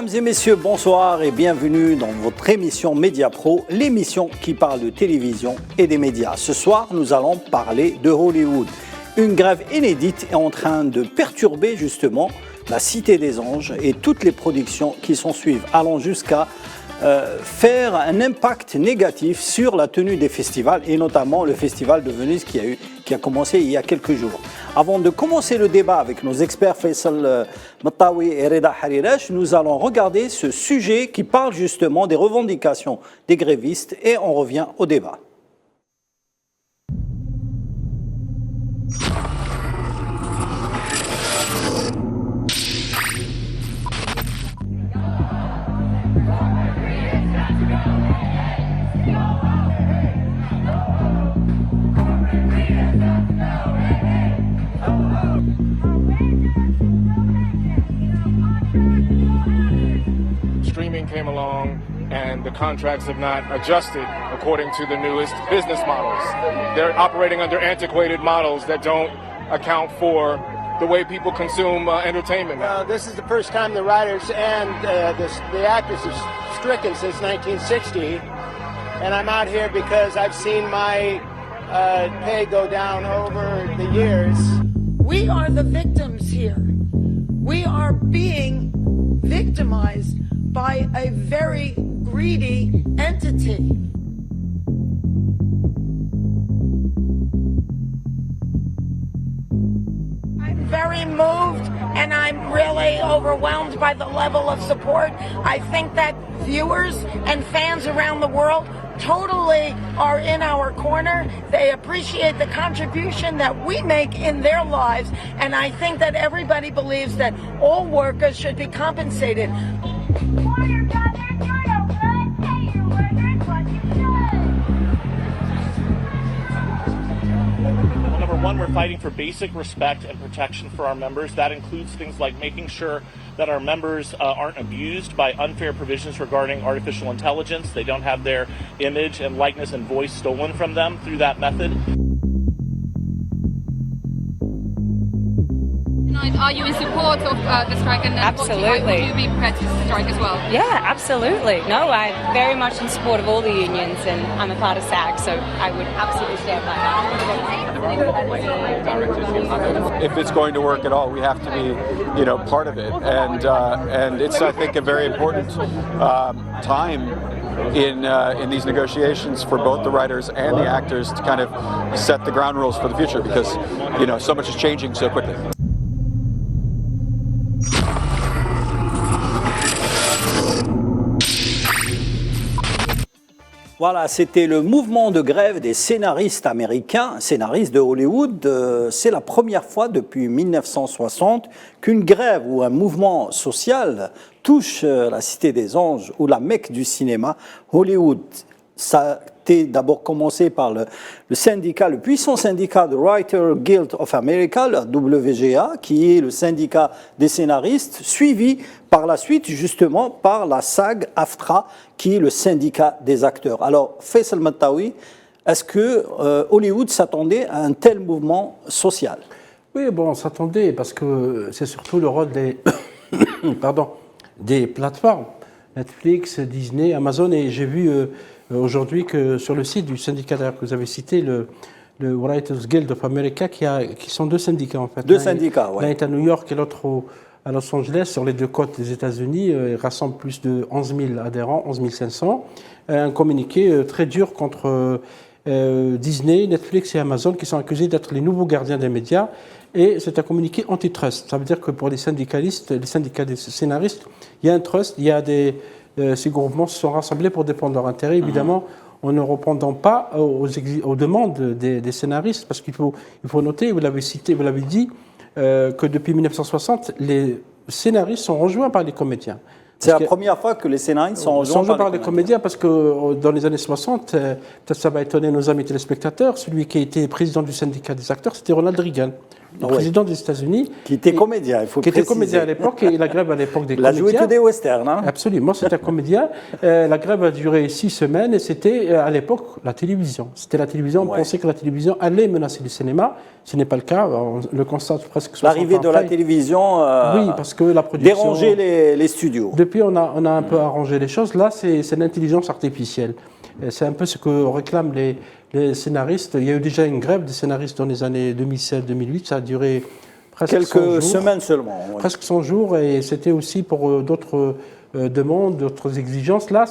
Mesdames et messieurs, bonsoir et bienvenue dans votre émission Média Pro, l'émission qui parle de télévision et des médias. Ce soir, nous allons parler de Hollywood. Une grève inédite est en train de perturber justement la Cité des Anges et toutes les productions qui s'en suivent, allant jusqu'à faire un impact négatif sur la tenue des festivals et notamment le festival de Venise qui a commencé il y a quelques jours. Avant de commencer le débat avec nos experts Faisal Mattawi et Reda Harirash, nous allons regarder ce sujet qui parle justement des revendications des grévistes et on revient au débat. Streaming came along and the contracts have not adjusted according to the newest business models. They're operating under antiquated models that don't account for the way people consume entertainment now. This is the first time the writers and the actors have stricken since 1960, and I'm out here because I've seen my pay go down over the years. We are the victims here. We are being victimized by a very greedy entity. I'm very moved and I'm really overwhelmed by the level of support. I think that viewers and fans around the world totally are in our corner. They appreciate the contribution that we make in their lives, and I think that everybody believes that all workers should be compensated. Number one, we're fighting for basic respect and protection for our members. That includes things like making sure that our members aren't abused by unfair provisions regarding artificial intelligence. They don't have their image and likeness and voice stolen from them through that method. Are you in support of the strike? And absolutely. Would you be prepared to strike as well? Yeah, absolutely. No, I'm very much in support of all the unions, and I'm a part of SAG, so I would absolutely stand by that. If it's going to work at all, we have to be, part of it, and it's, I think, a very important time in these negotiations for both the writers and the actors to kind of set the ground rules for the future, because so much is changing so quickly. Voilà, c'était le mouvement de grève des scénaristes américains, scénaristes de Hollywood. C'est la première fois depuis 1960 qu'une grève ou un mouvement social touche la Cité des Anges ou la Mecque du cinéma, Hollywood. Ça a été d'abord commencé par le syndicat, le puissant syndicat de Writers Guild of America, le WGA, qui est le syndicat des scénaristes, suivi par la suite justement par la SAG-AFTRA, qui est le syndicat des acteurs. Alors, Faisal Mattawi, est-ce que Hollywood s'attendait à un tel mouvement social? Oui, bon, on s'attendait parce que c'est surtout le rôle des, des plateformes, Netflix, Disney, Amazon, et j'ai vu aujourd'hui que sur le site du syndicat que vous avez cité, le Writers Guild of America, qui sont deux syndicats en fait. Deux syndicats, oui. L'un est à New York et l'autre à Los Angeles, sur les deux côtes des États-Unis. Il rassemble plus de 11 000 adhérents, 11 500. Un communiqué très dur contre Disney, Netflix et Amazon, qui sont accusés d'être les nouveaux gardiens des médias. Et c'est un communiqué antitrust. Ça veut dire que pour les syndicalistes, les syndicats des scénaristes, il y a un trust, il y a ces groupements se sont rassemblés pour défendre leurs intérêts, évidemment, en ne répondant pas aux demandes des scénaristes, parce qu'il faut noter, vous l'avez cité, vous l'avez dit, que depuis 1960, les scénaristes sont rejoints par les comédiens. C'est la première fois que les scénaristes sont rejoints par les comédiens, parce que dans les années 60, peut-être ça va étonner nos amis téléspectateurs, celui qui a été président du syndicat des acteurs, c'était Ronald Reagan. le président des États-Unis. Qui était comédien, il faut Qui était préciser. comédien à l'époque, et la grève à l'époque des Il a comédiens. joué que des westerns. Hein. Absolument, c'était un comédien. La grève a duré 6 semaines et c'était à l'époque la télévision. C'était la télévision, on pensait que la télévision allait menacer le cinéma. Ce n'est pas le cas, on le constate presque 60 ans L'arrivée de la après. télévision Oui, parce que la production... dérangeait les studios. Depuis, on a un peu arrangé les choses. Là, c'est l'intelligence artificielle. C'est un peu ce que réclament les scénaristes. Il y a eu déjà une grève des scénaristes dans les années 2007-2008. Ça a duré presque 100 jours. Quelques semaines seulement. Oui. Presque 100 jours. Et c'était aussi pour d'autres demandes, d'autres exigences. Là,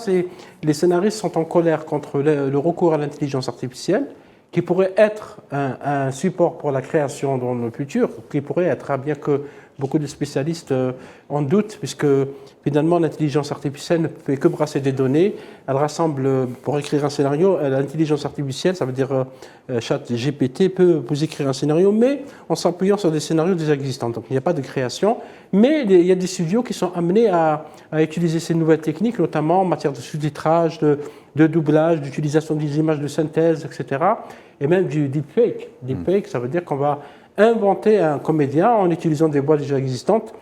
les scénaristes sont en colère contre le recours à l'intelligence artificielle, qui pourrait être un support pour la création dans le futur, qui pourrait être, bien que beaucoup de spécialistes en doutent, puisque finalement l'intelligence artificielle ne fait que brasser des données. Elle rassemble, pour écrire un scénario, l'intelligence artificielle, ça veut dire ChatGPT peut vous écrire un scénario, mais en s'appuyant sur des scénarios déjà existants. Donc il n'y a pas de création, mais il y a des studios qui sont amenés à utiliser ces nouvelles techniques, notamment en matière de sous-titrage, de doublage, d'utilisation des images de synthèse, etc. Et même du deepfake. Deepfake, ça veut dire qu'on va inventer un comédien en utilisant des voix déjà existantes.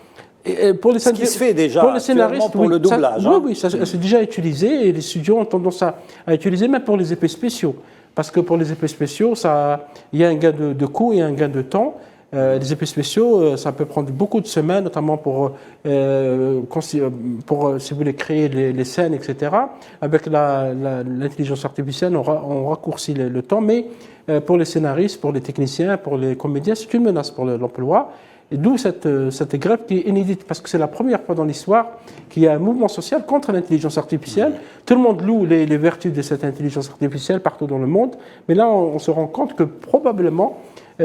Et pour les Ce qui se fait déjà pour les scénaristes, pour le doublage. Oui, ça c'est déjà utilisé et les studios ont tendance à utiliser même pour les effets spéciaux. Parce que pour les effets spéciaux, il y a un gain de coût et un gain de temps. Les effets spéciaux, ça peut prendre beaucoup de semaines, notamment pour si vous voulez créer les scènes, etc. Avec l'intelligence artificielle, on raccourcit le temps, mais pour les scénaristes, pour les techniciens, pour les comédiens, c'est une menace pour l'emploi. Et d'où cette grève qui est inédite, parce que c'est la première fois dans l'histoire qu'il y a un mouvement social contre l'intelligence artificielle. Tout le monde loue les vertus de cette intelligence artificielle partout dans le monde, mais là, on se rend compte que probablement,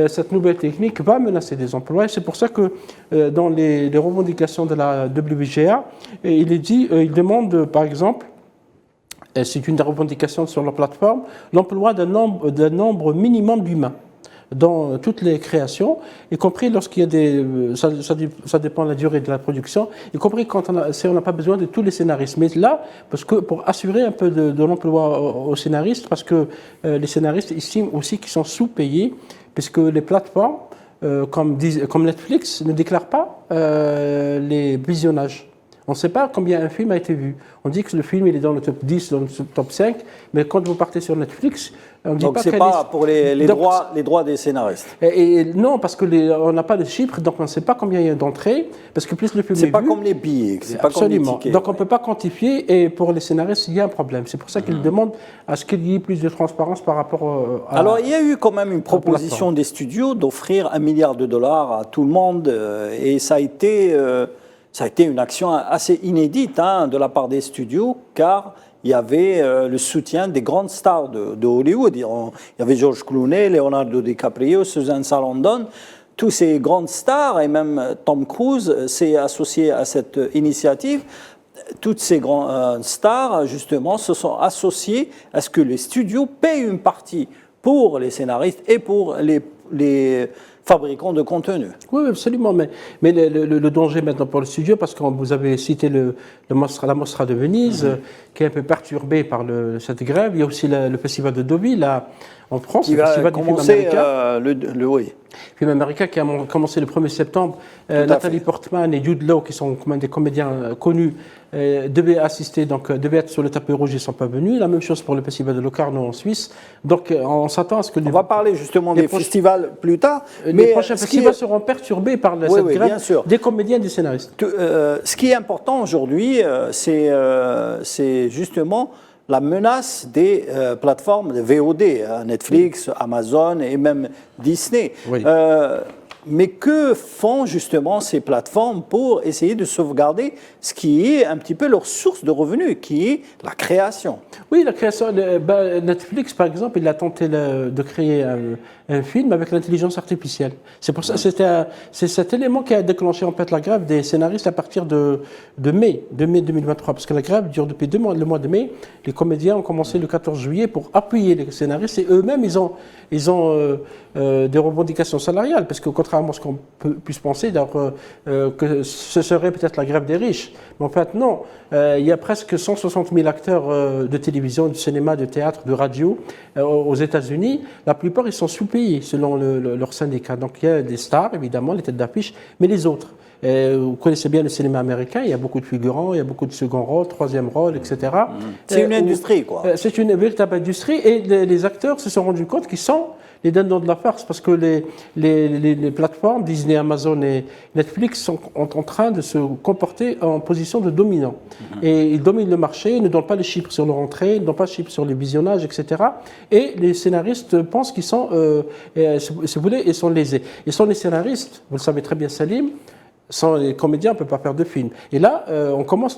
cette nouvelle technique va menacer des emplois. Et c'est pour ça que dans les revendications de la WGA, il demande, par exemple, c'est une revendication sur leur plateforme, l'emploi d'un nombre minimum d'humains dans toutes les créations, y compris lorsqu'il y a ça dépend de la durée de la production, y compris quand on n'a pas besoin de tous les scénaristes. Mais là, parce que pour assurer un peu de l'emploi aux scénaristes, parce que les scénaristes estiment aussi qu'ils sont sous-payés, puisque les plateformes comme Netflix ne déclarent pas les visionnages. On ne sait pas combien un film a été vu. On dit que le film il est dans le top 10, dans le top 5, mais quand vous partez sur Netflix, on ne dit donc pas c'est pas pour les droits des scénaristes. Et non, parce qu'on n'a pas de chiffres, donc on ne sait pas combien il y a d'entrées, parce que plus le film est vu... C'est pas comme les billets, c'est pas absolument. comme les tickets. Donc on ne peut pas quantifier, et pour les scénaristes, il y a un problème. C'est pour ça qu'ils demandent à ce qu'il y ait plus de transparence par rapport à... Alors il y a eu quand même une proposition des studios d'offrir $1 milliard à tout le monde, et ça a été une action assez inédite de la part des studios, car il y avait le soutien des grandes stars de Hollywood. Il y avait George Clooney, Leonardo DiCaprio, Susan Sarandon. Tous ces grandes stars, et même Tom Cruise s'est associé à cette initiative. Toutes ces grandes stars, justement, se sont associées à ce que les studios payent une partie pour les scénaristes et pour les fabricants de contenu. Oui, absolument. Mais le danger maintenant pour le studio, parce que vous avez cité la Mostra de Venise, qui est un peu perturbée par cette grève. Il y a aussi le festival de Deauville, là, en France, qui le festival va du film commencer américain. oui. Film américain qui a commencé le 1er septembre. Nathalie Portman et Jude Law, qui sont des comédiens connus, devaient assister, donc devaient être sur le tapis rouge, ils ne sont pas venus. La même chose pour le festival de Locarno en Suisse. Donc on s'attend à ce que... On va parler justement des festivals plus tard. Les prochains festivals seront perturbés par cette grève des comédiens et des scénaristes. Ce qui est important aujourd'hui, c'est justement la menace des plateformes de VOD, Netflix, Amazon et même Disney. Oui. Mais que font justement ces plateformes pour essayer de sauvegarder ce qui est un petit peu leur source de revenus, qui est la création? Oui, la création. Netflix, par exemple, il a tenté de créer un film avec l'intelligence artificielle. C'est pour ça, c'est cet élément qui a déclenché en fait la grève des scénaristes à partir de mai 2023, parce que la grève dure depuis le mois de mai. Les comédiens ont commencé le 14 juillet pour appuyer les scénaristes, et eux-mêmes ils ont des revendications salariales, parce que contrairement à ce qu'on puisse penser, que ce serait peut-être la grève des riches. Mais en fait, non. Il y a presque 160 000 acteurs de télévision, de cinéma, de théâtre, de radio aux États-Unis. La plupart, ils sont sous-payés pays, selon leur syndicat. Donc il y a des stars, évidemment, les têtes d'affiche, mais les autres. Vous connaissez bien le cinéma américain, il y a beaucoup de figurants, il y a beaucoup de second rôle, troisième rôle, etc. C'est une industrie, quoi. C'est une véritable industrie et les acteurs se sont rendus compte qu'ils sont les dindons de la farce parce que les plateformes Disney, Amazon et Netflix sont en train de se comporter en position de dominant. Et ils dominent le marché, ils ne donnent pas les chiffres sur leur entrée, ils ne donnent pas les chiffres sur les visionnages, etc. Et les scénaristes pensent qu'ils sont, si vous voulez, ils sont lésés. Ils sont les scénaristes, vous le savez très bien Salim, sans les comédiens, on ne peut pas faire de film. Et là, on commence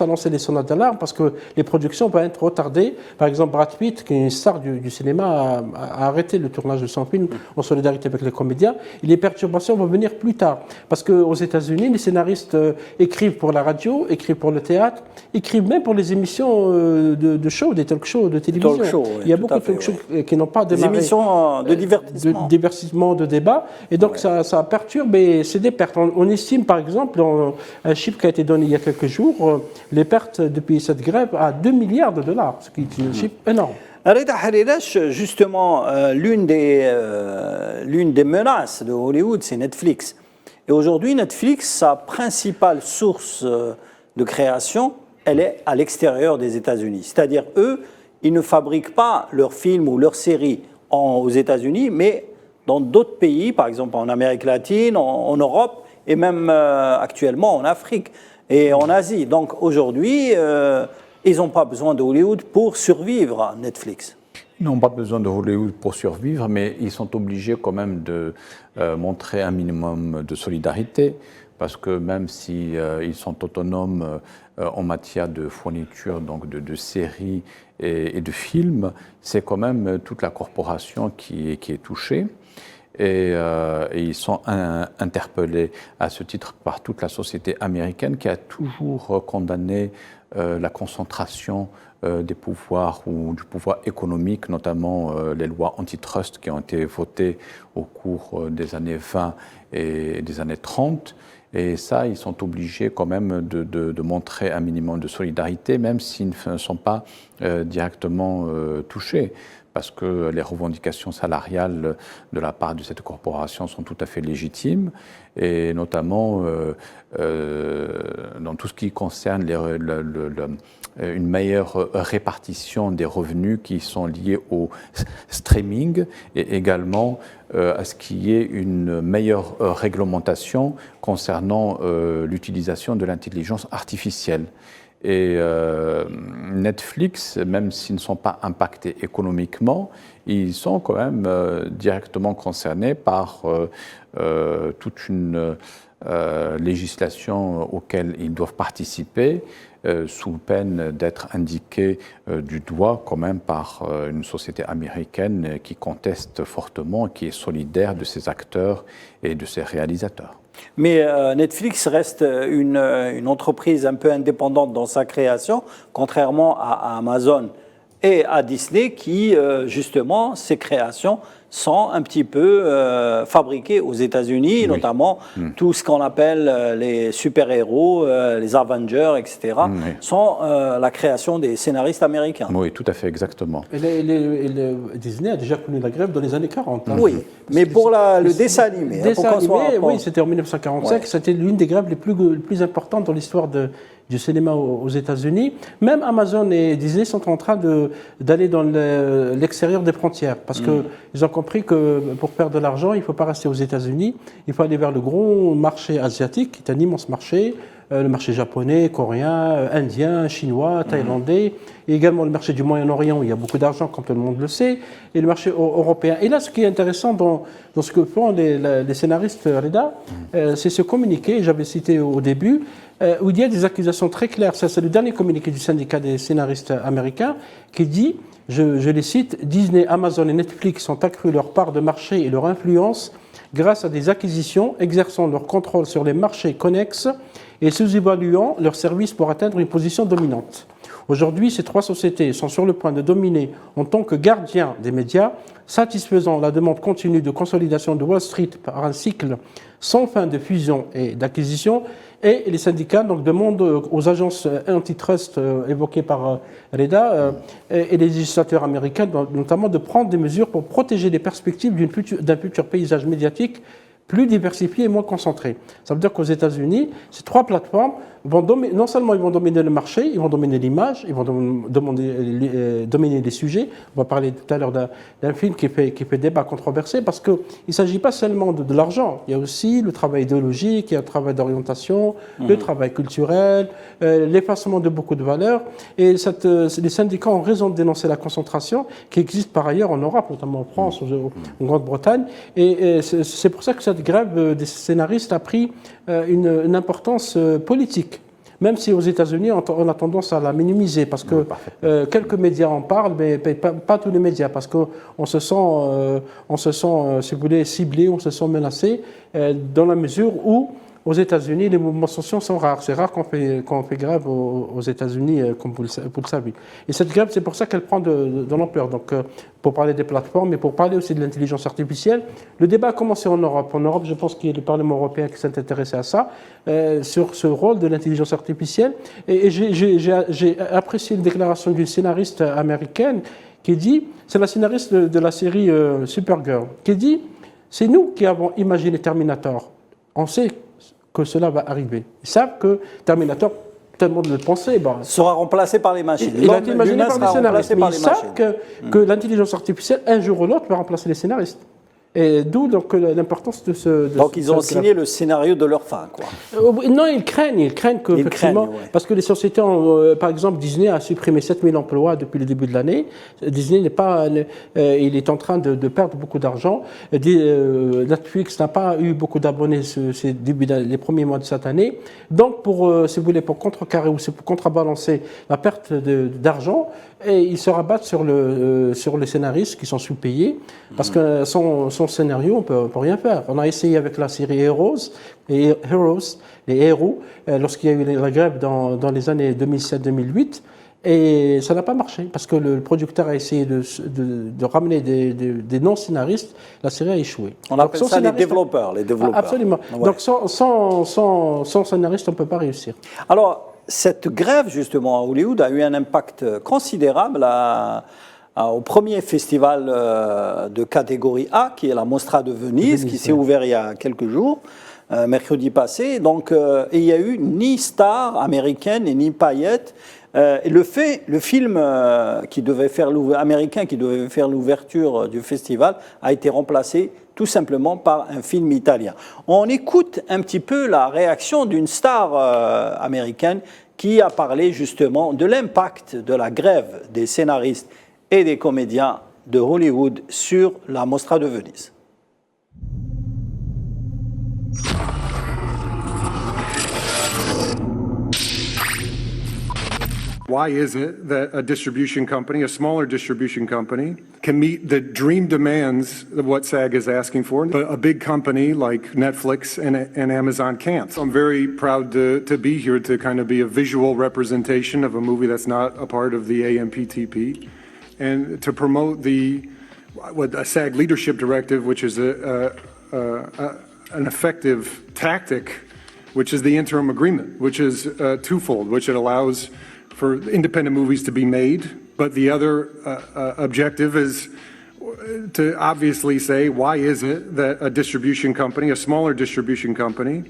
à lancer les sonnettes d'alarme parce que les productions vont être retardées. Par exemple, Brad Pitt, qui est une star du cinéma, a arrêté le tournage de son film en solidarité avec les comédiens. Et les perturbations vont venir plus tard. Parce qu'aux États-Unis, les scénaristes écrivent pour la radio, écrivent pour le théâtre, écrivent même pour les émissions de show, des talk shows de télévision. Talk show, oui, il y a beaucoup de talk shows qui n'ont pas démarré. Des émissions de divertissement. De divertissement, de débat. Et donc, ça perturbe et c'est des pertes. On estime, par exemple, dans un chiffre qui a été donné il y a quelques jours, les pertes depuis cette grève à 2 milliards de dollars, ce qui est un chiffre énorme. Reda Harirash, justement, l'une des menaces de Hollywood, c'est Netflix. Et aujourd'hui, Netflix, sa principale source de création, elle est à l'extérieur des États-Unis. C'est-à-dire, eux, ils ne fabriquent pas leurs films ou leurs séries aux États-Unis, mais dans d'autres pays, par exemple en Amérique latine, en Europe, et même actuellement en Afrique et en Asie. Donc aujourd'hui, ils n'ont pas besoin de Hollywood pour survivre à Netflix. Ils n'ont pas besoin de Hollywood pour survivre, mais ils sont obligés quand même de montrer un minimum de solidarité, parce que même si ils sont autonomes en matière de fourniture donc de séries et de films, c'est quand même toute la corporation qui est touchée. Et ils sont interpellés à ce titre par toute la société américaine qui a toujours condamné la concentration des pouvoirs ou du pouvoir économique, notamment les lois antitrust qui ont été votées au cours des années 20 et des années 30. Et ça, ils sont obligés quand même de montrer un minimum de solidarité, même s'ils ne sont pas directement touchés, parce que les revendications salariales de la part de cette corporation sont tout à fait légitimes, et notamment dans tout ce qui concerne une meilleure répartition des revenus qui sont liés au streaming, et également à ce qu'il y ait une meilleure réglementation concernant l'utilisation de l'intelligence artificielle. Et Netflix, même s'ils ne sont pas impactés économiquement, ils sont quand même directement concernés par toute une législation auquel ils doivent participer, sous peine d'être indiqués du doigt quand même par une société américaine qui conteste fortement, qui est solidaire de ses acteurs et de ses réalisateurs. Mais Netflix reste une entreprise un peu indépendante dans sa création, contrairement à Amazon et à Disney qui, justement, ses créations sont un petit peu fabriquées aux États-Unis, oui. Notamment tout ce qu'on appelle les super-héros, les Avengers, etc., oui. sont la création des scénaristes américains. Oui, tout à fait, exactement. Disney a déjà connu la grève dans les années 40. Hein. Oui, mais pour le dessin animé. Oui, c'était en 1945, ouais. C'était l'une des grèves les plus importantes dans l'histoire du cinéma aux États-Unis. Même Amazon et Disney sont en train d'aller dans l'extérieur des frontières parce qu'ils ont compris que pour perdre de l'argent, il ne faut pas rester aux États-Unis, il faut aller vers le gros marché asiatique, qui est un immense marché, le marché japonais, coréen, indien, chinois, thaïlandais, et également le marché du Moyen-Orient où il y a beaucoup d'argent, comme tout le monde le sait, et le marché européen. Et là, ce qui est intéressant dans ce que font les scénaristes Reda, c'est ce communiqué, j'avais cité au début, où il y a des accusations très claires. Ça, c'est le dernier communiqué du syndicat des scénaristes américains qui dit, je les cite, Disney, Amazon et Netflix ont accru leur part de marché et leur influence grâce à des acquisitions exerçant leur contrôle sur les marchés connexes et sous-évaluant leurs services pour atteindre une position dominante. Aujourd'hui, ces trois sociétés sont sur le point de dominer en tant que gardiens des médias, satisfaisant la demande continue de consolidation de Wall Street par un cycle sans fin de fusion et d'acquisition. Et les syndicats donc, demandent aux agences antitrust évoquées par Reda et les législateurs américains notamment de prendre des mesures pour protéger les perspectives d'un futur paysage médiatique plus diversifié et moins concentré. Ça veut dire qu'aux États-Unis, ces trois plateformes non seulement ils vont dominer le marché, ils vont dominer l'image, ils vont dominer les sujets. On va parler tout à l'heure d'un film qui fait débat controversé parce qu'il ne s'agit pas seulement de l'argent, il y a aussi le travail idéologique, il y a le travail d'orientation, le travail culturel, l'effacement de beaucoup de valeurs. Et les syndicats ont raison de dénoncer la concentration qui existe par ailleurs en Europe, notamment en France, en Grande-Bretagne. Et c'est pour ça que cette grève des scénaristes a pris une importance politique. Même si aux États-Unis, on a tendance à la minimiser, parce que quelques médias en parlent, mais pas tous les médias, parce qu'on se sent, si vous voulez, ciblé, on se sent menacé, dans la mesure où, aux États-Unis, les mouvements sociaux sont rares. C'est rare qu'on fait grève aux États-Unis, comme vous le savez. Et cette grève, c'est pour ça qu'elle prend de l'ampleur. Donc, pour parler des plateformes, et pour parler aussi de l'intelligence artificielle, le débat a commencé en Europe. En Europe, je pense qu'il y a le Parlement européen qui s'est intéressé à ça, sur ce rôle de l'intelligence artificielle. Et j'ai apprécié une déclaration d'une scénariste américaine qui dit, c'est la scénariste de la série Supergirl, qui dit, c'est nous qui avons imaginé Terminator. On sait que cela va arriver. Ils savent que Terminator, tellement de le penser, sera remplacé par les machines. Il a été imaginé par les scénaristes, mais ils savent que l'intelligence artificielle, un jour ou l'autre, va remplacer les scénaristes. Et d'où donc l'importance de ce... Donc ils ont signé le scénario de leur fin, quoi. Non, ils craignent que, effectivement, parce que les sociétés, par exemple, Disney a supprimé 7000 emplois depuis le début de l'année. Disney il est en train de perdre beaucoup d'argent. Netflix n'a pas eu beaucoup d'abonnés les premiers mois de cette année. Donc, si vous voulez, pour contrecarrer ou pour contrebalancer la perte d'argent, et ils se rabattent sur les scénaristes qui sont sous-payés, parce que son scénario, on peut rien faire. On a essayé avec la série Heroes, les héros, lorsqu'il y a eu la grève dans les années 2007-2008, et ça n'a pas marché, parce que le producteur a essayé de ramener des non-scénaristes, la série a échoué. On appelle ça les développeurs. Absolument. Ouais. Donc sans scénariste, on ne peut pas réussir. Alors, cette grève, justement, à Hollywood, a eu un impact considérable au premier festival de catégorie A, qui est la Mostra de Venise, qui s'est ouvert il y a quelques jours, mercredi passé. Donc, et il n'y a eu ni star américaine ni paillettes. Le film américain qui devait faire l'ouverture du festival a été remplacé tout simplement par un film italien. On écoute un petit peu la réaction d'une star américaine qui a parlé justement de l'impact de la grève des scénaristes et des comédiens de Hollywood sur la Mostra de Venise. Why is it that a distribution company, a smaller distribution company, can meet the dream demands of what SAG is asking for, but a big company like Netflix and Amazon can't? So I'm very proud to be here to kind of be a visual representation of a movie that's not a part of the AMPTP, and to promote a SAG leadership directive, which is an effective tactic, which is the interim agreement, which is twofold, which it allows for independent movies to be made, but the other objective is to obviously say, why is it that a distribution company, a smaller distribution company,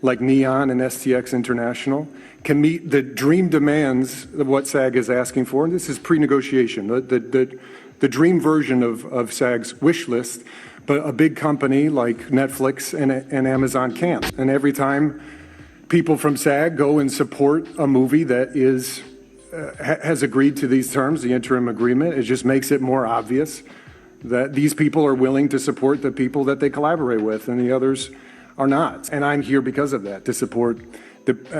like Neon and STX International, can meet the dream demands of what SAG is asking for? And this is pre-negotiation, the dream version of SAG's wish list, but a big company like Netflix and Amazon can't. And every time people from SAG go and support a movie that has agreed to these terms, the interim agreement, it just makes it more obvious that these people are willing to support the people that they collaborate with, and the others are not. And I'm here because of that, to support,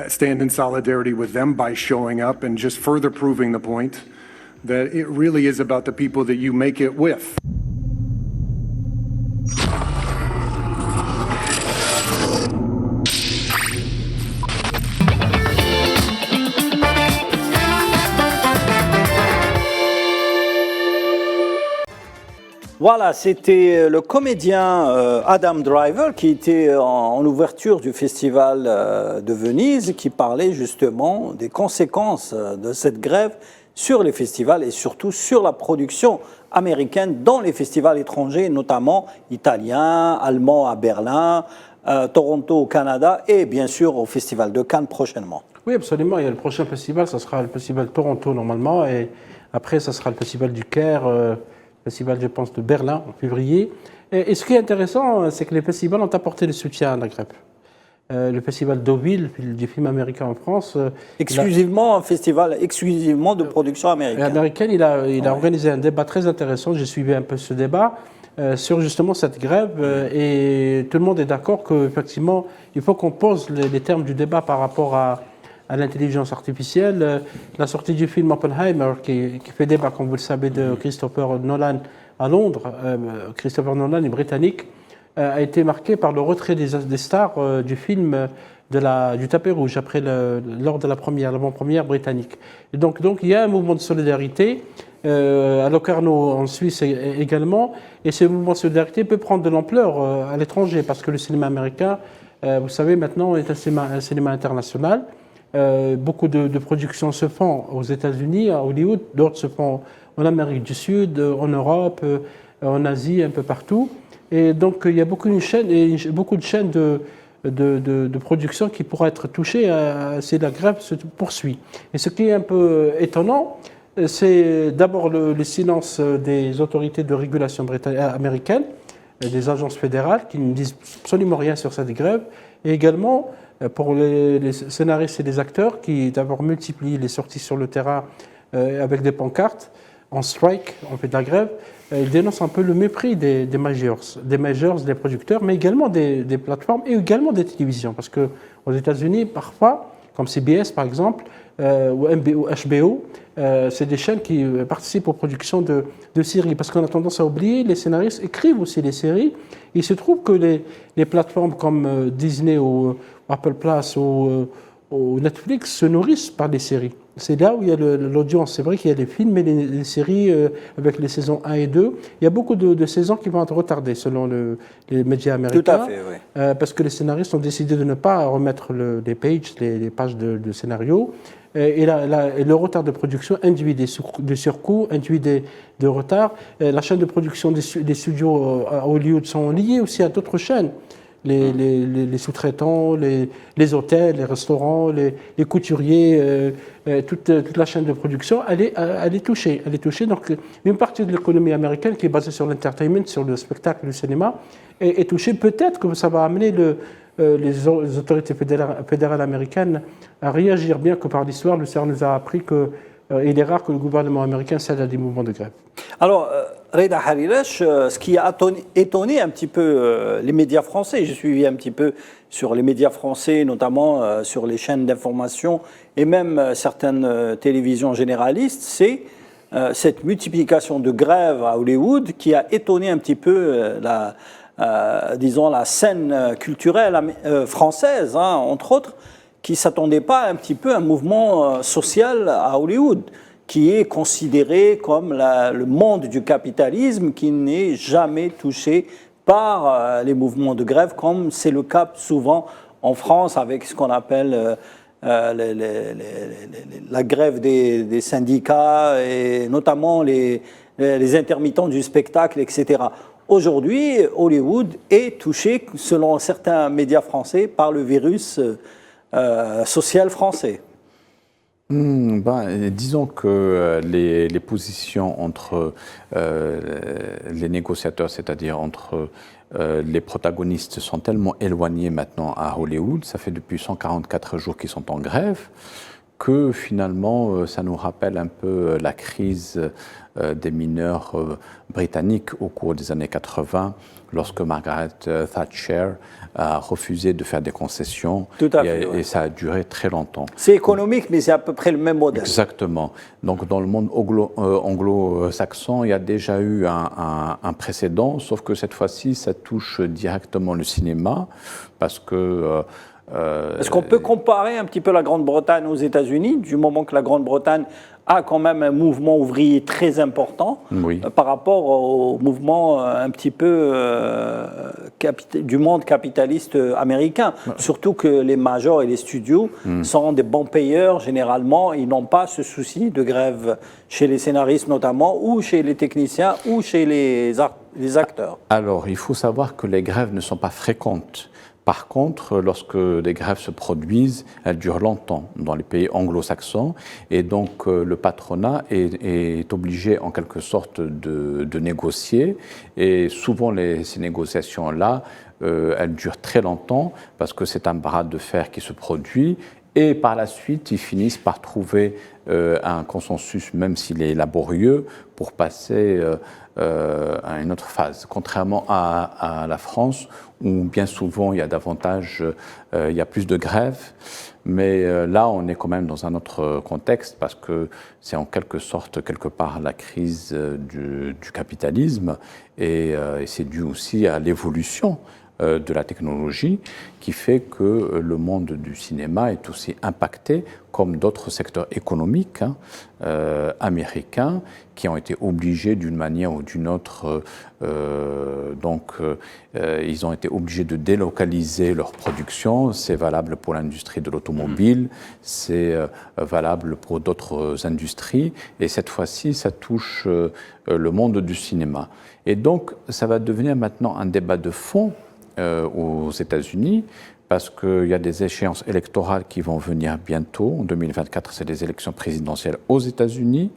stand in solidarity with them by showing up and just further proving the point that it really is about the people that you make it with. Voilà, c'était le comédien Adam Driver qui était en ouverture du festival de Venise, qui parlait justement des conséquences de cette grève sur les festivals et surtout sur la production américaine dans les festivals étrangers, notamment italiens, allemands à Berlin, Toronto au Canada et bien sûr au Festival de Cannes prochainement. Oui, absolument. Il y a le prochain festival, ça sera le festival de Toronto normalement, et après ça sera le festival du Caire, festival je pense de Berlin en février. Et ce qui est intéressant, c'est que les festivals ont apporté le soutien à la grève. Le festival Deauville, du film américain en France. Exclusivement un festival exclusivement de production américaine. Il a organisé un débat très intéressant, j'ai suivi un peu ce débat, sur justement cette grève, et tout le monde est d'accord qu'effectivement, il faut qu'on pose les termes du débat par rapport à l'intelligence artificielle. La sortie du film Oppenheimer, qui fait débat, comme vous le savez, de Christopher Nolan à Londres, Christopher Nolan est britannique, a été marqué par le retrait des stars du film du tapis rouge lors de l'avant-première britannique. Et donc il y a un mouvement de solidarité à Locarno en Suisse également, et ce mouvement de solidarité peut prendre de l'ampleur à l'étranger parce que le cinéma américain, vous savez, maintenant est un cinéma international. Beaucoup de productions se font aux États-Unis, à Hollywood, d'autres se font en Amérique du Sud, en Europe, en Asie, un peu partout. Et donc, il y a beaucoup de chaînes de production qui pourraient être touchées si la grève se poursuit. Et ce qui est un peu étonnant, c'est d'abord le silence des autorités de régulation américaines, des agences fédérales qui ne disent absolument rien sur cette grève, et également pour les scénaristes et les acteurs qui d'abord multiplient les sorties sur le terrain avec des pancartes, en strike, on fait de la grève. Ils dénoncent un peu le mépris des majors, des producteurs, mais également des plateformes et également des télévisions. Parce qu'aux États-Unis, parfois, comme CBS par exemple, ou HBO, c'est des chaînes qui participent aux productions de séries. Parce qu'on a tendance à oublier, les scénaristes écrivent aussi les séries. Il se trouve que les plateformes comme Disney ou Apple Plus ou Netflix se nourrissent par des séries. C'est là où il y a l'audience. C'est vrai qu'il y a les films et les séries avec les saisons 1 et 2. Il y a beaucoup de saisons qui vont être retardées selon les médias américains. Tout à fait, oui. Parce que les scénaristes ont décidé de ne pas remettre les pages de scénario. Et le retard de production induit des surcoûts, induit des retards. La chaîne de production des studios à Hollywood sont liées aussi à d'autres chaînes. Les sous-traitants, les hôtels, les restaurants, les couturiers, toute la chaîne de production, elle est touchée. Donc, une partie de l'économie américaine qui est basée sur l'entertainment, sur le spectacle, le cinéma, est touchée. Peut-être que ça va amener les autorités fédérales américaines à réagir, bien que par l'histoire, le CERN nous a appris qu'il est rare que le gouvernement américain cède à des mouvements de grève. Alors, Reda Hariresh, ce qui a étonné un petit peu les médias français, j'ai suivi un petit peu sur les médias français, notamment sur les chaînes d'information et même certaines télévisions généralistes, c'est cette multiplication de grèves à Hollywood qui a étonné un petit peu la scène culturelle française, hein, entre autres, qui ne s'attendait pas un petit peu à un mouvement social à Hollywood, qui est considéré comme le monde du capitalisme qui n'est jamais touché par les mouvements de grève, comme c'est le cas souvent en France avec ce qu'on appelle la grève des syndicats et notamment les intermittents du spectacle, etc. Aujourd'hui, Hollywood est touché, selon certains médias français, par le virus social français. Disons que les positions entre les négociateurs, c'est-à-dire entre les protagonistes, sont tellement éloignées maintenant à Hollywood, ça fait depuis 144 jours qu'ils sont en grève, que finalement ça nous rappelle un peu la crise des mineurs britanniques au cours des années 80, lorsque Margaret Thatcher a refusé de faire des concessions. Tout à fait, et ça a duré très longtemps. C'est économique, mais c'est à peu près le même modèle. Exactement. Donc dans le monde anglo-saxon, il y a déjà eu un précédent, sauf que cette fois-ci, ça touche directement le cinéma, parce que... Est-ce qu'on peut comparer un petit peu la Grande-Bretagne aux États-Unis, du moment que la Grande-Bretagne a quand même un mouvement ouvrier très important par rapport au mouvement un petit peu du monde capitaliste américain. Surtout que les majors et les studios sont des bons payeurs généralement. Ils n'ont pas ce souci de grève chez les scénaristes notamment, ou chez les techniciens, ou chez les acteurs. Alors, il faut savoir que les grèves ne sont pas fréquentes. Par contre, lorsque des grèves se produisent, elles durent longtemps dans les pays anglo-saxons et donc le patronat est obligé en quelque sorte de négocier et souvent ces négociations-là, elles durent très longtemps parce que c'est un bras de fer qui se produit et par la suite, ils finissent par trouver un consensus, même s'il est laborieux, pour passer à une autre phase. Contrairement à la France, où bien souvent il y a davantage, il y a plus de grèves, mais là on est quand même dans un autre contexte parce que c'est en quelque sorte, quelque part, la crise du capitalisme et c'est dû aussi à l'évolution de la technologie qui fait que le monde du cinéma est aussi impacté comme d'autres secteurs économiques américains qui ont été obligés d'une manière ou d'une autre, ils ont été obligés de délocaliser leur production. C'est valable pour l'industrie de l'automobile, c'est valable pour d'autres industries et cette fois-ci ça touche le monde du cinéma. Et donc ça va devenir maintenant un débat de fond aux États-Unis, parce qu'il y a des échéances électorales qui vont venir bientôt. En 2024, c'est les élections présidentielles aux États-Unis.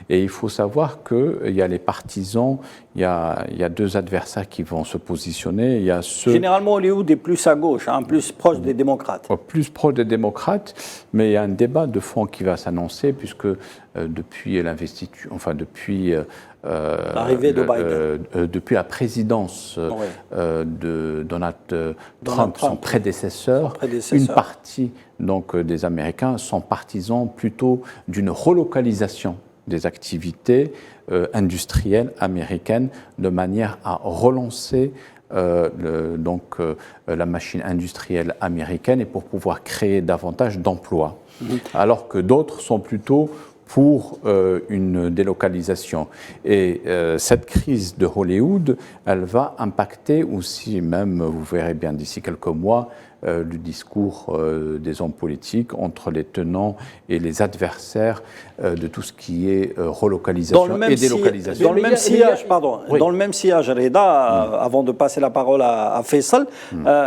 Et il faut savoir qu'il y a les partisans, il y a deux adversaires qui vont se positionner. Il y a Généralement, Hollywood est plus à gauche, plus proche des démocrates. Plus proche des démocrates, mais il y a un débat de fond qui va s'annoncer, puisque depuis l'investiture, enfin depuis l'arrivée de Biden, depuis la présidence de Donald Trump, son prédécesseur, une partie donc des Américains sont partisans plutôt d'une relocalisation des activités industrielles américaines de manière à relancer la machine industrielle américaine et pour pouvoir créer davantage d'emplois, alors que d'autres sont plutôt pour une délocalisation. Et cette crise de Hollywood, elle va impacter aussi, même, vous verrez bien d'ici quelques mois, le discours des hommes politiques entre les tenants et les adversaires de tout ce qui est relocalisation et délocalisation. Dans le même sillage, dans le même sillage, Reda, avant de passer la parole à Faisal,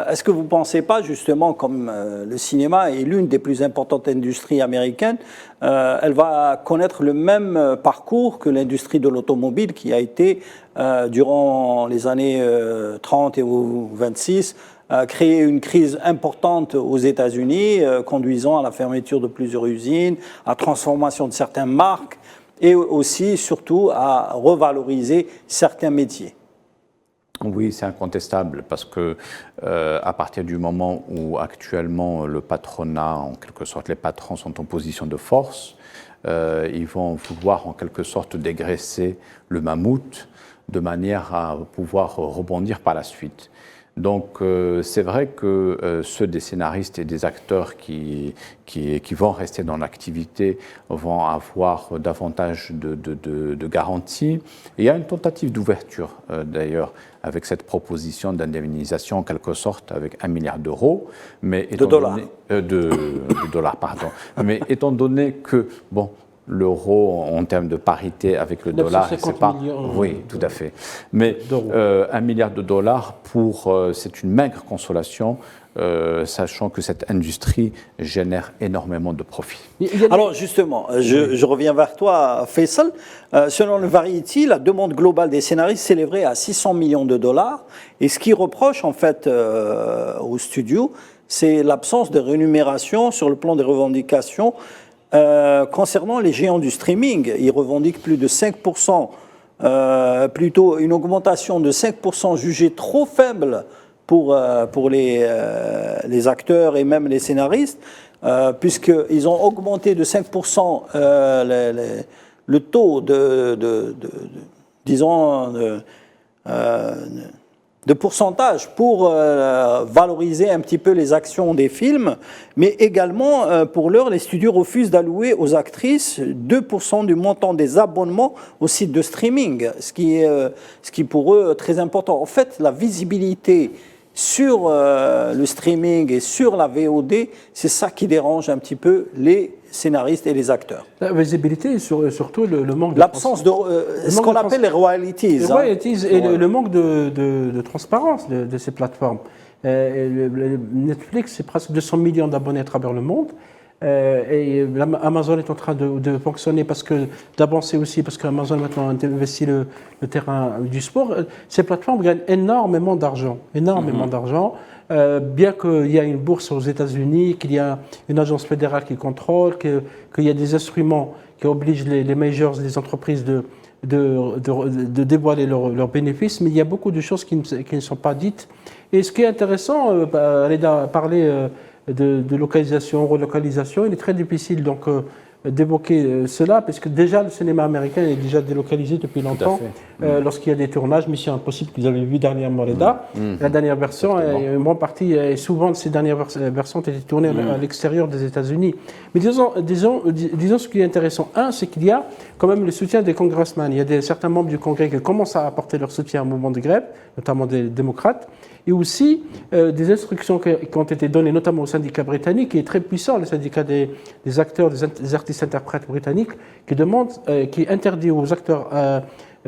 est-ce que vous ne pensez pas, justement, comme le cinéma est l'une des plus importantes industries américaines, elle va connaître le même parcours que l'industrie de l'automobile qui a été, durant les années 30 et 26, créer une crise importante aux États-Unis, conduisant à la fermeture de plusieurs usines, à la transformation de certaines marques et aussi, surtout, à revaloriser certains métiers. Oui, c'est incontestable parce que à partir du moment où actuellement le patronat, en quelque sorte les patrons sont en position de force, ils vont vouloir en quelque sorte dégraisser le mammouth de manière à pouvoir rebondir par la suite. Donc c'est vrai que ceux des scénaristes et des acteurs qui vont rester dans l'activité vont avoir davantage de garanties. Et il y a une tentative d'ouverture d'ailleurs avec cette proposition d'indemnisation en quelque sorte avec 1 milliard d'euros. De dollars. De dollars, pardon. Mais étant donné que, bon, l'euro en termes de parité avec le dollar, c'est pas. Oui, tout à fait. Mais 1 milliard de dollars c'est une maigre consolation, sachant que cette industrie génère énormément de profits. Alors justement, je reviens vers toi, Faisal. Selon le Variety, la demande globale des scénaristes s'élèverait à 600 millions de dollars. Et ce qui reproche en fait aux studios, c'est l'absence de rémunération sur le plan des revendications. Concernant les géants du streaming, ils revendiquent plus de 5%, plutôt une augmentation de 5% jugée trop faible pour les acteurs et même les scénaristes, puisqu'ils ont augmenté de 5% le taux de pourcentage pour valoriser un petit peu les actions des films, mais également, pour l'heure, les studios refusent d'allouer aux actrices 2% du montant des abonnements aux sites de streaming, ce qui est pour eux très important. En fait, la visibilité sur le streaming et sur la VOD, c'est ça qui dérange un petit peu les scénaristes et les acteurs. La visibilité et surtout le manque de... L'absence de... ce qu'on appelle les royalties. Les royalties et le manque de transparence de ces plateformes. Netflix, c'est presque 200 millions d'abonnés à travers le monde. Et Amazon est en train de fonctionner d'avancer aussi parce qu'Amazon maintenant a investi le terrain du sport. Ces plateformes gagnent énormément d'argent, bien qu'il y a une bourse aux États-Unis, qu'il y a une agence fédérale qui contrôle, qu'il y a des instruments qui obligent les majors, les entreprises de dévoiler leurs bénéfices, mais il y a beaucoup de choses qui ne sont pas dites. Et ce qui est intéressant, parler de localisation, relocalisation, il est très difficile donc d'évoquer cela, parce que déjà le cinéma américain est déjà délocalisé depuis longtemps. Lorsqu'il y a des tournages, Mission Impossible, que vous avez vu dernièrement, la dernière version, une grande partie, et souvent ces dernières versions ont été tournées à l'extérieur des États-Unis. Mais disons ce qui est intéressant. C'est qu'il y a quand même le soutien des congressmen. Il y a certains membres du Congrès qui commencent à apporter leur soutien au mouvement de grève, notamment des démocrates, et aussi des instructions qui ont été données, notamment au syndicat britannique, qui est très puissant, le syndicat des acteurs, des artistes-interprètes britanniques, qui interdit aux acteurs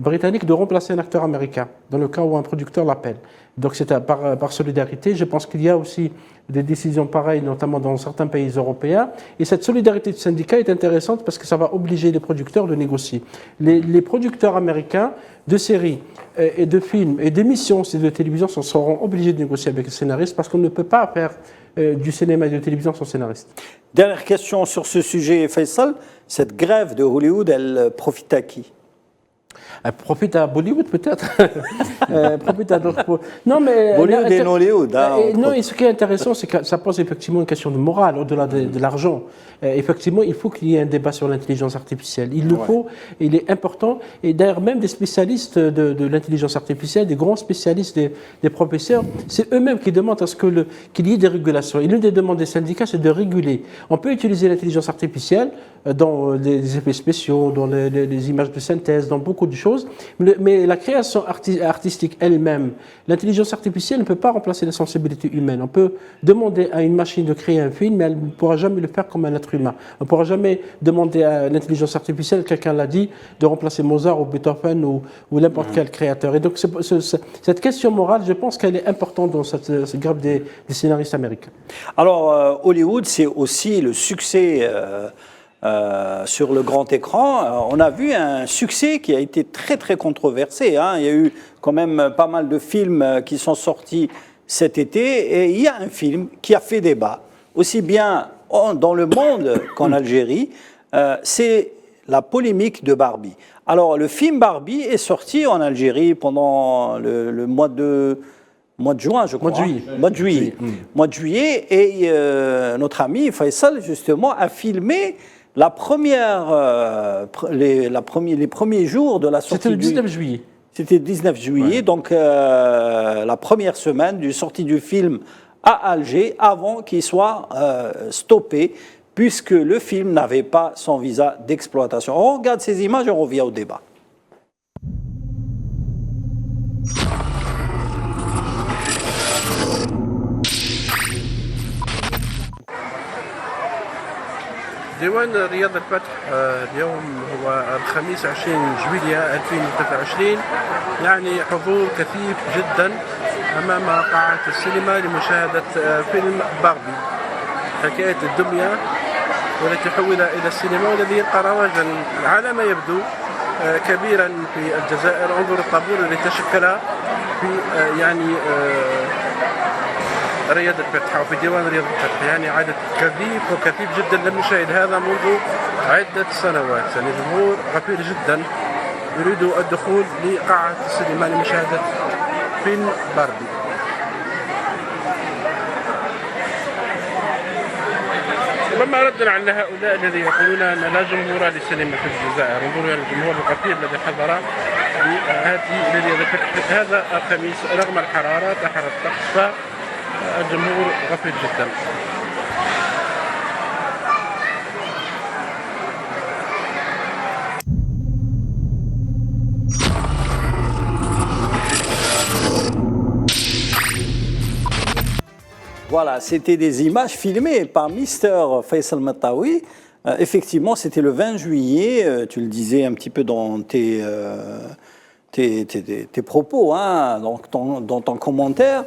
britanniques de remplacer un acteur américain, dans le cas où un producteur l'appelle. Donc c'est par solidarité. Je pense qu'il y a aussi des décisions pareilles, notamment dans certains pays européens. Et cette solidarité de syndicats est intéressante parce que ça va obliger les producteurs de négocier. Les producteurs américains de séries et de films et d'émissions de télévision seront obligés de négocier avec les scénaristes parce qu'on ne peut pas faire du cinéma et de télévision sans scénariste. Dernière question sur ce sujet, Faisal. Cette grève de Hollywood, elle profite à qui ? Elle profite à Bollywood peut-être, profite à d'autres. Non, mais Bollywood et Nollywood. Non, et ce qui est intéressant, c'est que ça pose effectivement une question de morale au-delà de l'argent. Effectivement, il faut qu'il y ait un débat sur l'intelligence artificielle. Il le faut, il est important. Et d'ailleurs, même des spécialistes de l'intelligence artificielle, des grands spécialistes, des professeurs, c'est eux-mêmes qui demandent à ce qu'il y ait des régulations. Et l'une des demandes des syndicats, c'est de réguler. On peut utiliser l'intelligence artificielle dans les effets spéciaux, dans les images de synthèse, dans beaucoup de choses, mais la création artistique elle-même, l'intelligence artificielle ne peut pas remplacer la sensibilité humaine. On peut demander à une machine de créer un film, mais elle ne pourra jamais le faire comme un être humain. On ne pourra jamais demander à l'intelligence artificielle, quelqu'un l'a dit, de remplacer Mozart ou Beethoven ou n'importe quel créateur. Et donc cette question morale, je pense qu'elle est importante dans cette grève des scénaristes américains. Alors Hollywood, c'est aussi le succès sur le grand écran. On a vu un succès qui a été très très controversé. Il y a eu quand même pas mal de films qui sont sortis cet été et il y a un film qui a fait débat, aussi bien dans le monde qu'en Algérie. C'est la polémique de Barbie. Alors le film Barbie est sorti en Algérie pendant le mois de juin, je crois. Mois de juillet. Et notre ami Faisal, justement, a filmé les premiers jours de la sortie. C'était le 19 juillet. C'était le 19 juillet, donc la première semaine du sortie du film à Alger, avant qu'il soit stoppé, puisque le film n'avait pas son visa d'exploitation. On regarde ces images et on revient au débat. ديوان رياض الفتح اليوم هو الخميس 20 جويلية 2023 يعني حضور كثيف جدا أمام قاعة السينما لمشاهدة فيلم باربي حكاية الدمية والتي حول إلى السينما والذي يلقى رواجا على ما يبدو كبيرا في الجزائر. انظر الطابور الذي تشكل في يعني رياض الفتح أو في ديوان رياض الفتح، يعني عدد كثيف جدا لم نشاهد هذا منذ عدة سنوات. يعني جمهور غفير جدا يريد الدخول لقاعة السينما لمشاهدة فيلم باربي. ربما ردا على هؤلاء الذين يقولون أن لا جمهور للسينما في الجزائر، انظروا إلى الجمهور الغفير الذي حضر هذه رياضة الفتح. هذا الخميس رغم الحرارة تحت الطقس فالجمهور غفير جدا. Voilà, c'était des images filmées par Mr. Faisal Matawi. Effectivement, c'était le 20 juillet, tu le disais un petit peu dans tes propos, hein, dans ton commentaire.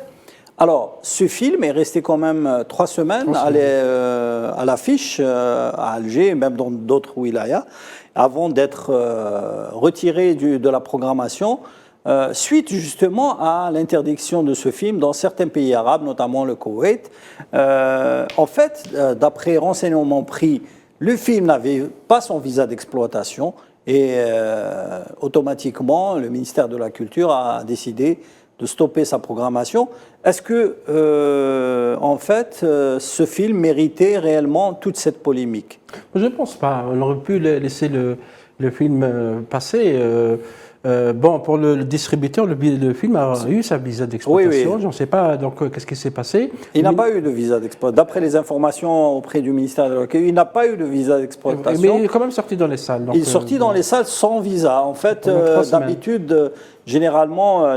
Alors, ce film est resté quand même 3 semaines à l'affiche à Alger, même dans d'autres wilayas, avant d'être retiré de la programmation. Suite justement à l'interdiction de ce film dans certains pays arabes, notamment le Koweït. En fait, d'après renseignements pris, le film n'avait pas son visa d'exploitation et automatiquement, le ministère de la Culture a décidé de stopper sa programmation. Est-ce que, en fait, ce film méritait réellement toute cette polémique? Je ne pense pas. On aurait pu laisser le film passer. Bon, pour le distributeur, le film a eu sa visa d'exploitation. Je ne sais pas donc qu'est-ce qui s'est passé. Il n'a pas eu de visa d'exploitation. D'après les informations auprès du ministère de la Culture, il n'a pas eu de visa d'exploitation. Mais il est quand même sorti dans les salles. Donc, il est sorti dans les salles sans visa. En fait, d'habitude, généralement,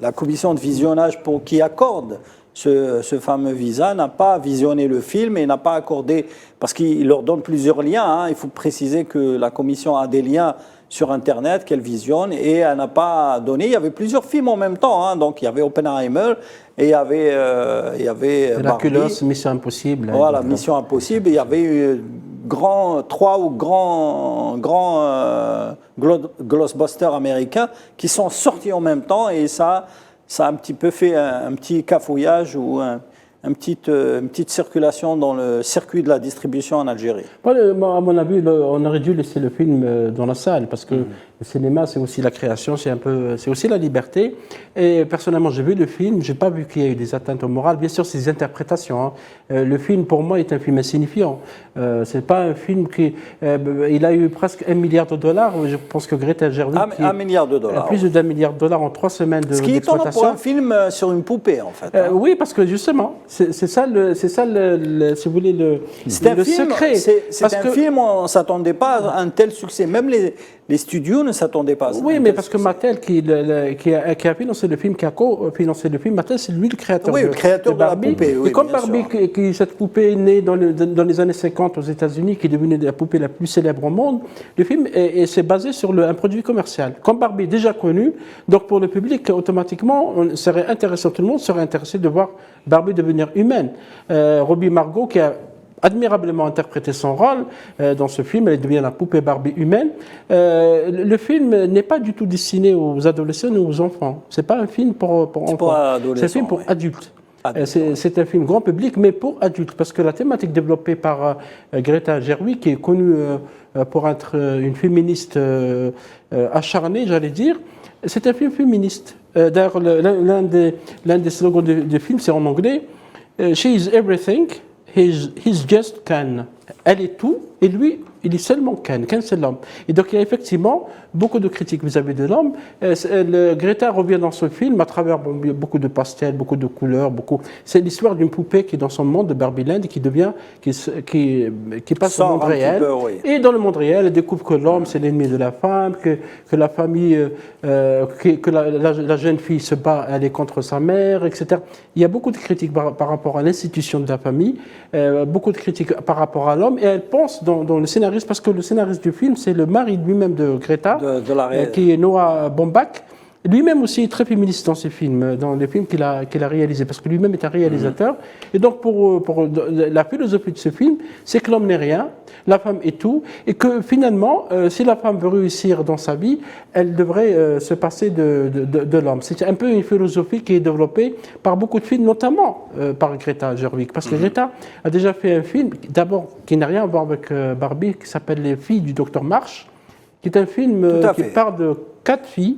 la commission de visionnage qui accorde ce fameux visa n'a pas visionné le film et n'a pas accordé, parce qu'il leur donne plusieurs liens. Hein. Il faut préciser que la commission a des liens sur Internet qu'elle visionne et elle n'a pas donné. Il y avait plusieurs films en même temps. Hein. Donc il y avait Oppenheimer et il y avait Barbie. Mission Impossible. Voilà, Mission Impossible. Il y avait 3 grands blockbusters américains qui sont sortis en même temps et ça a un petit peu fait un petit cafouillage ou une petite circulation dans le circuit de la distribution en Algérie. À mon avis, on aurait dû laisser le film dans la salle parce que le cinéma, c'est aussi la création, c'est aussi la liberté. Et personnellement, j'ai vu le film, j'ai pas vu qu'il y ait eu des atteintes au moral. Bien sûr, c'est des interprétations. Hein. Le film, pour moi, est un film insignifiant. C'est pas un film qui, il a eu presque $1 milliard. Je pense que Greta Gerwig, $1 milliard. Plus de $1 milliard en 3 semaines de. Ce qui est étonnant pour un film sur une poupée, en fait. Hein. Oui, parce que justement, c'est ça, si vous voulez, le secret. C'est un film, on ne s'attendait pas à un tel succès. Même les studios ne s'attendaient pas à ça. Oui, mais parce que Mattel, qui a financé le film, qui a co-financé le film, Mattel, c'est lui le créateur, le créateur de Barbie. La poupée. Oui, et comme Barbie, cette poupée est née dans les années 50 aux États-Unis, qui est devenue la poupée la plus célèbre au monde, le film s'est basé sur un produit commercial. Comme Barbie est déjà connu, donc pour le public, automatiquement, tout le monde serait intéressé de voir Barbie devenir humaine. Robbie Margot, qui a admirablement interprété son rôle dans ce film, elle devient la poupée Barbie humaine. Le film n'est pas du tout destiné aux adolescents ou aux enfants. C'est pas un film pour enfants. C'est un film pour adultes. C'est un film grand public, mais pour adultes, parce que la thématique développée par Greta Gerwig, qui est connue pour être une féministe acharnée, j'allais dire, c'est un film féministe. D'ailleurs, l'un des slogans du film, c'est en anglais, She is everything, he's just Ken. Elle est tout, et lui, il est seulement Ken. Ken, c'est l'homme. Et donc, il y a effectivement beaucoup de critiques vis-à-vis de l'homme. Greta revient dans ce film à travers beaucoup de pastels, beaucoup de couleurs, C'est l'histoire d'une poupée qui est dans son monde de Barbie Land et qui passe au monde réel. Et dans le monde réel, elle découvre que l'homme, c'est l'ennemi de la femme, que la famille, que la jeune fille se bat, elle est contre sa mère, etc. Il y a beaucoup de critiques par rapport à l'institution de la famille, beaucoup de critiques par rapport à l'homme, et elle pense dans le scénariste, parce que le scénariste du film, c'est le mari lui-même de Greta, qui est Noah Baumbach. Lui-même aussi est très féministe dans ses films, dans les films qu'il a réalisés, parce que lui-même est un réalisateur. Et donc, pour la philosophie de ce film, c'est que l'homme n'est rien, la femme est tout, et que finalement, si la femme veut réussir dans sa vie, elle devrait se passer de l'homme. C'est un peu une philosophie qui est développée par beaucoup de films, notamment par Greta Gerwig, parce que Greta a déjà fait un film, d'abord, qui n'a rien à voir avec Barbie, qui s'appelle Les filles du docteur Marsh, qui est un film qui parle de 4 filles.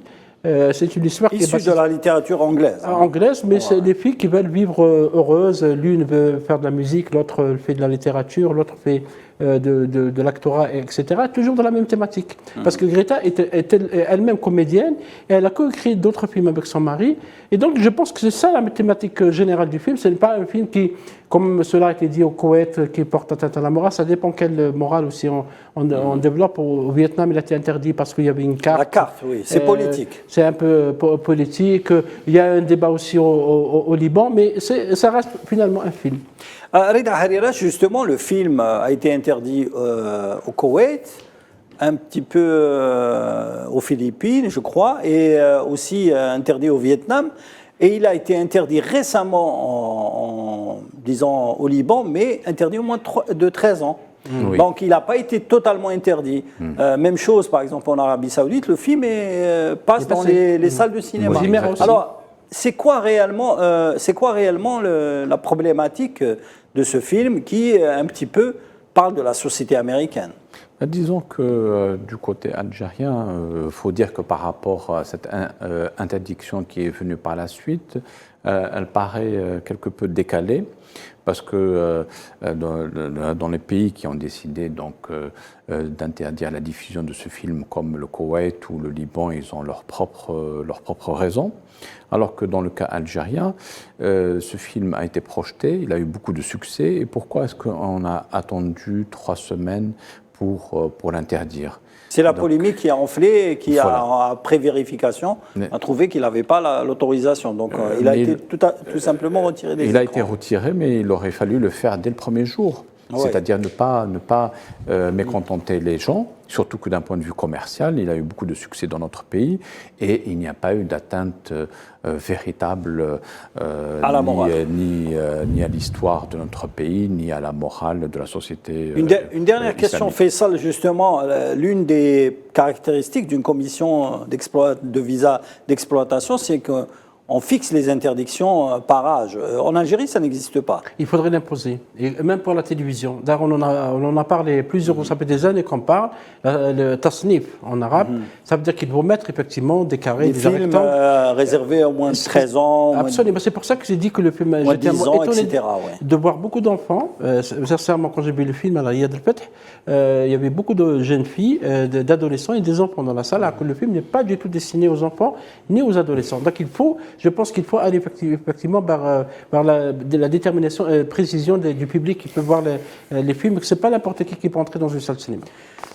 C'est une histoire qui est issue de la littérature anglaise. Anglaise, mais c'est des filles qui veulent vivre heureuses. L'une veut faire de la musique, l'autre fait de la littérature, l'autre fait de l'actorat, etc., toujours dans la même thématique. Parce que Greta est elle-même comédienne et elle a co-écrit d'autres films avec son mari. Et donc, je pense que c'est ça la thématique générale du film. Ce n'est pas un film qui, comme cela a été dit au Koweït, qui porte atteinte à la morale. Ça dépend quelle morale aussi on développe. Au Vietnam, il a été interdit parce qu'il y avait une carte. La carte, oui, c'est politique. C'est un peu politique. Il y a un débat aussi au Liban, mais ça reste finalement un film. Reda Harira, justement, le film a été interdit au Koweït, un petit peu aux Philippines, je crois, et aussi interdit au Vietnam. Et il a été interdit récemment, disons, au Liban, mais interdit au moins de 13 ans. Oui. Donc il n'a pas été totalement interdit. Même chose, par exemple, en Arabie Saoudite, le film passe dans les salles de cinéma. Oui. Alors, c'est quoi réellement la problématique de ce film qui, un petit peu, parle de la société américaine? Disons que du côté algérien, il faut dire que par rapport à cette interdiction qui est venue par la suite, elle paraît quelque peu décalée, parce que dans les pays qui ont décidé donc d'interdire la diffusion de ce film, comme le Koweït ou le Liban, ils ont leurs propres raisons. Alors que dans le cas algérien, ce film a été projeté, il a eu beaucoup de succès. Et pourquoi est-ce qu'on a attendu 3 semaines pour l'interdire? C'est la polémique qui a enflé et qui, après vérification, a trouvé qu'il n'avait pas l'autorisation. Donc il a été tout simplement retiré des écrans. Il a été retiré, mais il aurait fallu le faire dès le premier jour. Ouais. C'est-à-dire ne pas mécontenter les gens, surtout que d'un point de vue commercial, il a eu beaucoup de succès dans notre pays et il n'y a pas eu d'atteinte véritable à la morale. ni à l'histoire de notre pays, ni à la morale de la société. Une dernière question, Faisal, justement, l'une des caractéristiques d'une commission de visa d'exploitation, c'est que on fixe les interdictions par âge. En Algérie, ça n'existe pas. Il faudrait l'imposer, et même pour la télévision. D'ailleurs, on en a parlé plusieurs, ça fait des années qu'on parle, le tasnif en arabe, ça veut dire qu'il faut mettre effectivement des carrés, des films réservés au moins de 13 ans. Absolument, c'est pour ça que j'ai dit que le film, j'étais étonné de voir beaucoup d'enfants. Sincèrement, quand j'ai vu le film à la Yad al-Fath, il y avait beaucoup de jeunes filles, d'adolescents et des enfants dans la salle, alors que le film n'est pas du tout destiné aux enfants ni aux adolescents. Donc je pense qu'il faut aller effectivement vers la détermination, précision du public qui peut voir les films, que ce n'est pas n'importe qui peut entrer dans une salle de cinéma.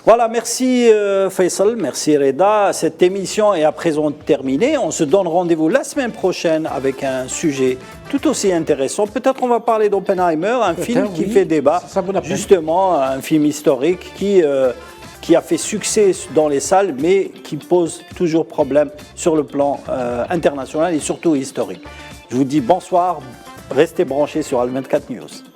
Voilà, merci Faisal, merci Reda. Cette émission est à présent terminée. On se donne rendez-vous la semaine prochaine avec un sujet tout aussi intéressant. Peut-être on va parler d'Oppenheimer, un film qui fait débat, justement, un film historique qui a fait succès dans les salles, mais qui pose toujours problème sur le plan international et surtout historique. Je vous dis bonsoir, restez branchés sur Al 24 News.